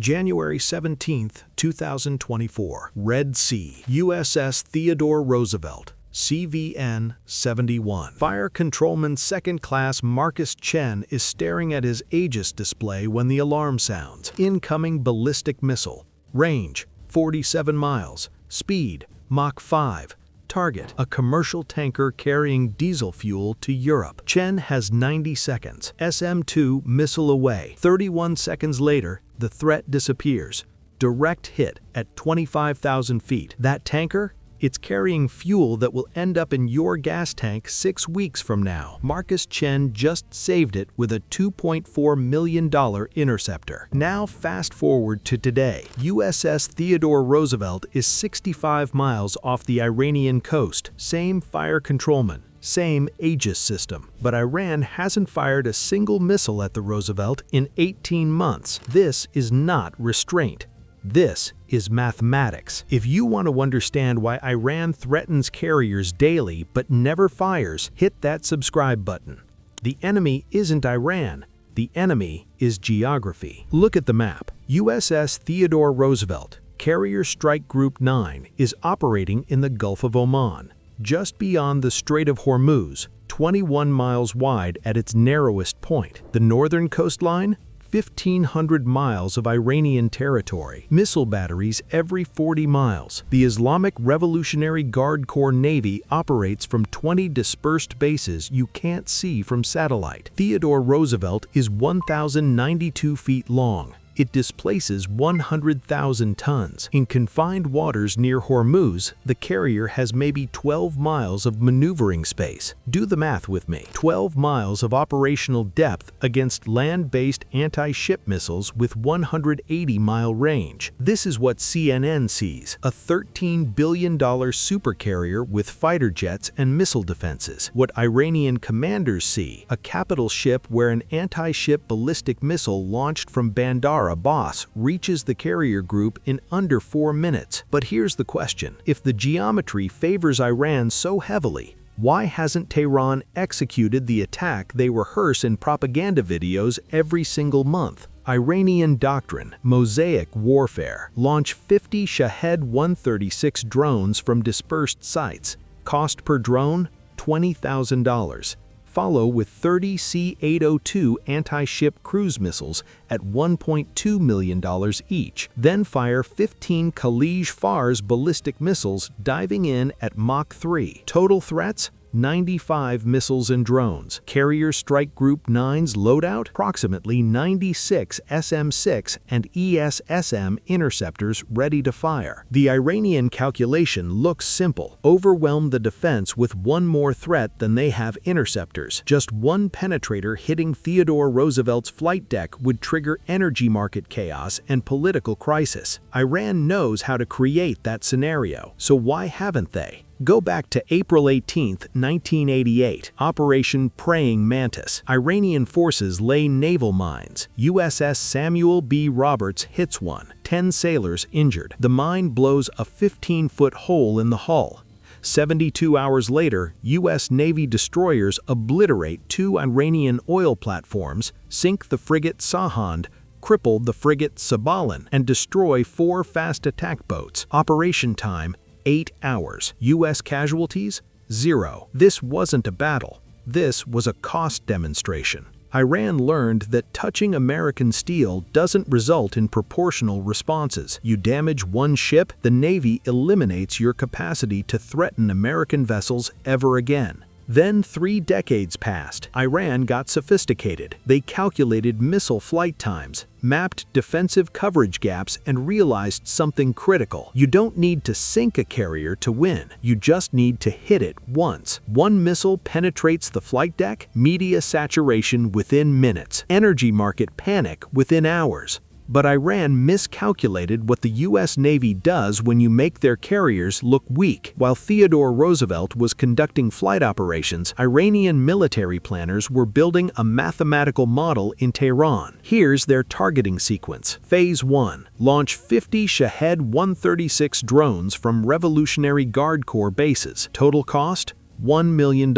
January 17, 2024. Red Sea. USS Theodore Roosevelt. CVN-71. Fire Controlman Second Class Marcus Chen is staring at his Aegis display when the alarm sounds. Incoming ballistic missile. Range, 47 miles. Speed, Mach 5. Target, a commercial tanker carrying diesel fuel to Europe. Chen has 90 seconds. SM-2 missile away. 31 seconds later, the threat disappears. Direct hit at 25,000 feet. That tanker? It's carrying fuel that will end up in your gas tank 6 weeks from now. Marcus Chen just saved it with a $2.4 million interceptor. Now fast forward to today. USS Theodore Roosevelt is 65 miles off the Iranian coast. Same fire controlman. Same Aegis system. But Iran hasn't fired a single missile at the Roosevelt in 18 months. This is not restraint. This is mathematics. If you want to understand why Iran threatens carriers daily but never fires, hit that subscribe button. The enemy isn't Iran. The enemy is geography. Look at the map. USS Theodore Roosevelt, Carrier Strike Group 9, is operating in the Gulf of Oman, just beyond the Strait of Hormuz, 21 miles wide at its narrowest point. The northern coastline? 1,500 miles of Iranian territory. Missile batteries every 40 miles. The Islamic Revolutionary Guard Corps Navy operates from 20 dispersed bases you can't see from satellite. Theodore Roosevelt is 1,092 feet long. It displaces 100,000 tons. In confined waters near Hormuz, the carrier has maybe 12 miles of maneuvering space. Do the math with me. 12 miles of operational depth against land-based anti-ship missiles with 180-mile range. This is what CNN sees, a $13 billion supercarrier with fighter jets and missile defenses. What Iranian commanders see, a capital ship where an anti-ship ballistic missile launched from Bandar Abbas reaches the carrier group in under 4 minutes. But here's the question. If the geometry favors Iran so heavily, why hasn't Tehran executed the attack they rehearse in propaganda videos every single month? Iranian doctrine, mosaic warfare. Launch 50 Shahed 136 drones from dispersed sites. Cost per drone, $20,000. Follow with 30 C-802 anti-ship cruise missiles at $1.2 million each. Then fire 15 Khalij Fars ballistic missiles diving in at Mach 3. Total threats? 95 missiles and drones. Carrier Strike Group 9's loadout? Approximately 96 SM-6 and ESSM interceptors ready to fire. The Iranian calculation looks simple. Overwhelm the defense with one more threat than they have interceptors. Just one penetrator hitting Theodore Roosevelt's flight deck would trigger energy market chaos and political crisis. Iran knows how to create that scenario, so why haven't they? Go back to April 18, 1988, Operation Praying Mantis. Iranian forces lay naval mines. USS Samuel B. Roberts hits one. 10 sailors injured. The mine blows a 15-foot hole in the hull. 72 hours later, U.S. Navy destroyers obliterate 2 Iranian oil platforms, sink the frigate Sahand, cripple the frigate Sabalan, and destroy 4 fast attack boats. Operation time, 8 hours. U.S. casualties? 0. This wasn't a battle. This was a cost demonstration. Iran learned that touching American steel doesn't result in proportional responses. You damage one ship, the Navy eliminates your capacity to threaten American vessels ever again. Then 3 decades passed. Iran got sophisticated. They calculated missile flight times, mapped defensive coverage gaps, and realized something critical. You don't need to sink a carrier to win. You just need to hit it once. One missile penetrates the flight deck, media saturation within minutes, energy market panic within hours. But Iran miscalculated what the U.S. Navy does when you make their carriers look weak. While Theodore Roosevelt was conducting flight operations, Iranian military planners were building a mathematical model in Tehran. Here's their targeting sequence. Phase 1. Launch 50 Shahed 136 drones from Revolutionary Guard Corps bases. Total cost? $1 million.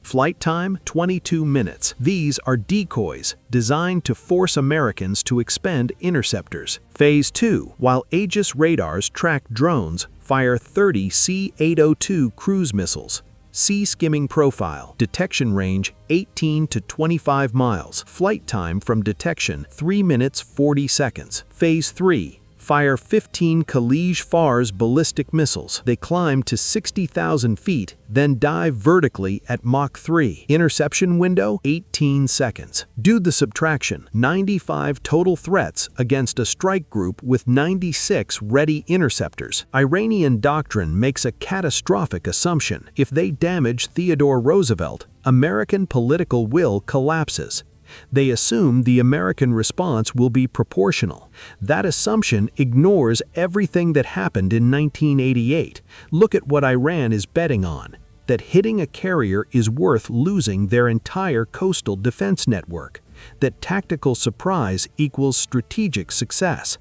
Flight time, 22 minutes. These are decoys designed to force Americans to expend interceptors. Phase 2. While Aegis radars track drones, fire 30 C-802 cruise missiles. Sea skimming profile. Detection range 18 to 25 miles. Flight time from detection 3 minutes 40 seconds. Phase 3. Fire 15 Khalij-Fars ballistic missiles. They climb to 60,000 feet, then dive vertically at Mach 3. Interception window 18 seconds. Do the subtraction. 95 total threats against a strike group with 96 ready interceptors. Iranian doctrine makes a catastrophic assumption. If they damage Theodore Roosevelt, American political will collapses. They assume the American response will be proportional. That assumption ignores everything that happened in 1988. Look at what Iran is betting on: that hitting a carrier is worth losing their entire coastal defense network, that tactical surprise equals strategic success.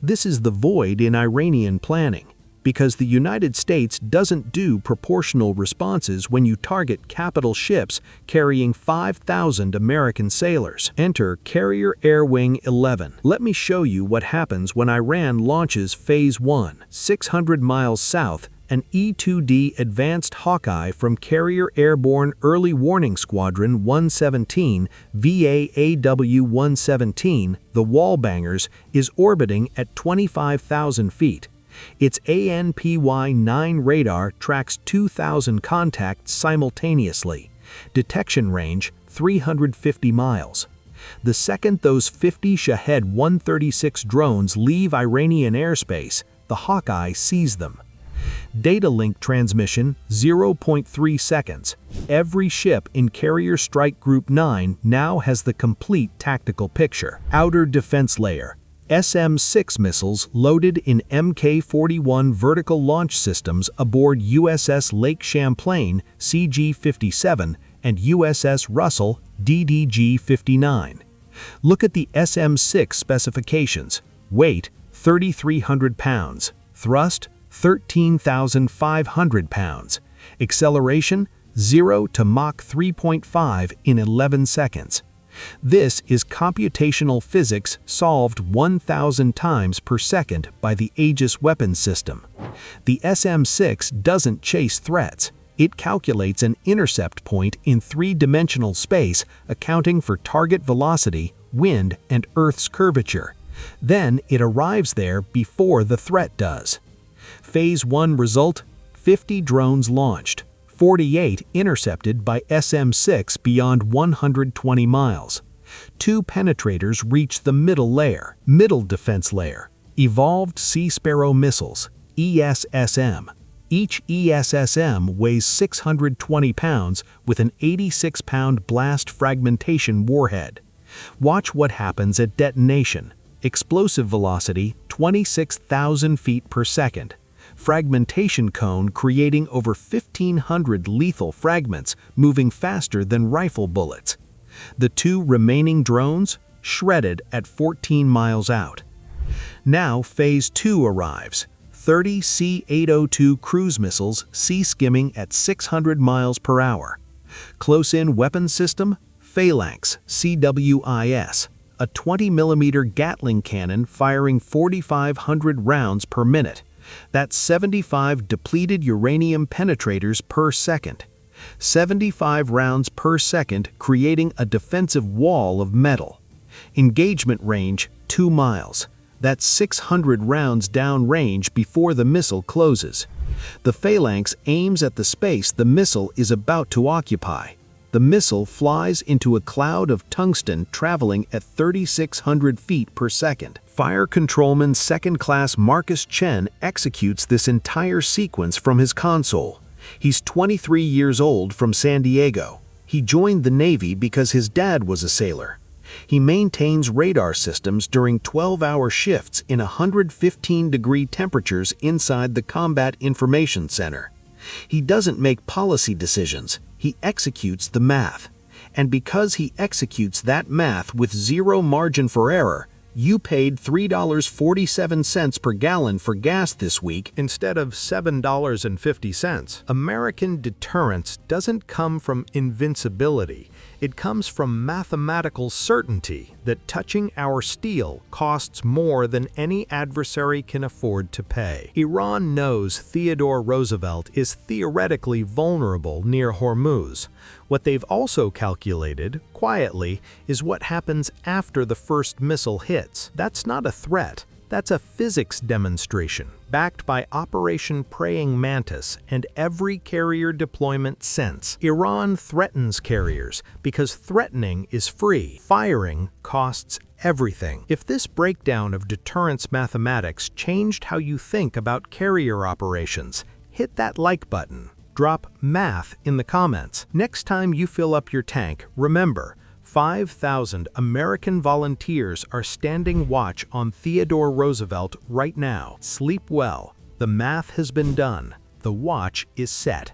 This is the void in Iranian planning, because the United States doesn't do proportional responses when you target capital ships carrying 5,000 American sailors. Enter Carrier Air Wing 11. Let me show you what happens when Iran launches Phase 1. 600 miles south, an E-2D Advanced Hawkeye from Carrier Airborne Early Warning Squadron 117, VAAW-117, the Wallbangers, is orbiting at 25,000 feet. Its ANPY-9 radar tracks 2,000 contacts simultaneously. Detection range 350 miles. The second those 50 Shahed 136 drones leave Iranian airspace, the Hawkeye sees them. Data link transmission 0.3 seconds. Every ship in Carrier Strike Group 9 now has the complete tactical picture. Outer defense layer. SM-6 missiles loaded in Mk-41 vertical launch systems aboard USS Lake Champlain CG-57 and USS Russell DDG-59. Look at the SM-6 specifications. Weight 3,300 pounds. Thrust 13,500 pounds. Acceleration 0 to Mach 3.5 in 11 seconds. This is computational physics solved 1,000 times per second by the Aegis weapons system. The SM-6 doesn't chase threats. It calculates an intercept point in three-dimensional space, accounting for target velocity, wind, and Earth's curvature. Then it arrives there before the threat does. Phase 1 result: 50 drones launched. 48 intercepted by SM-6 beyond 120 miles. 2 penetrators reach the middle layer, middle defense layer. Evolved Sea Sparrow missiles, ESSM. Each ESSM weighs 620 pounds with an 86-pound blast fragmentation warhead. Watch what happens at detonation. Explosive velocity 26,000 feet per second. Fragmentation cone creating over 1,500 lethal fragments, moving faster than rifle bullets. The 2 remaining drones shredded at 14 miles out. Now Phase 2 arrives. 30 C-802 cruise missiles sea skimming at 600 miles per hour. Close-in weapons system, Phalanx CWIS, a 20mm Gatling cannon firing 4,500 rounds per minute. That's 75 depleted uranium penetrators per second. 75 rounds per second, creating a defensive wall of metal. Engagement range 2 miles. That's 600 rounds downrange before the missile closes. The Phalanx aims at the space the missile is about to occupy. The missile flies into a cloud of tungsten traveling at 3,600 feet per second. Fire Controlman Second Class Marcus Chen executes this entire sequence from his console. He's 23 years old from San Diego. He joined the Navy because his dad was a sailor. He maintains radar systems during 12-hour shifts in 115-degree temperatures inside the Combat Information Center. He doesn't make policy decisions, he executes the math. And because he executes that math with zero margin for error, You paid $3.47 per gallon for gas this week instead of $7.50. American deterrence doesn't come from invincibility. It comes from mathematical certainty that touching our steel costs more than any adversary can afford to pay. Iran knows Theodore Roosevelt is theoretically vulnerable near Hormuz. What they've also calculated, quietly, is what happens after the first missile hits. That's not a threat. That's a physics demonstration, backed by Operation Praying Mantis and every carrier deployment since. Iran threatens carriers because threatening is free. Firing costs everything. If this breakdown of deterrence mathematics changed how you think about carrier operations, hit that like button. Drop math in the comments. Next time you fill up your tank, remember, 5,000 American volunteers are standing watch on Theodore Roosevelt right now. Sleep well. The math has been done. The watch is set.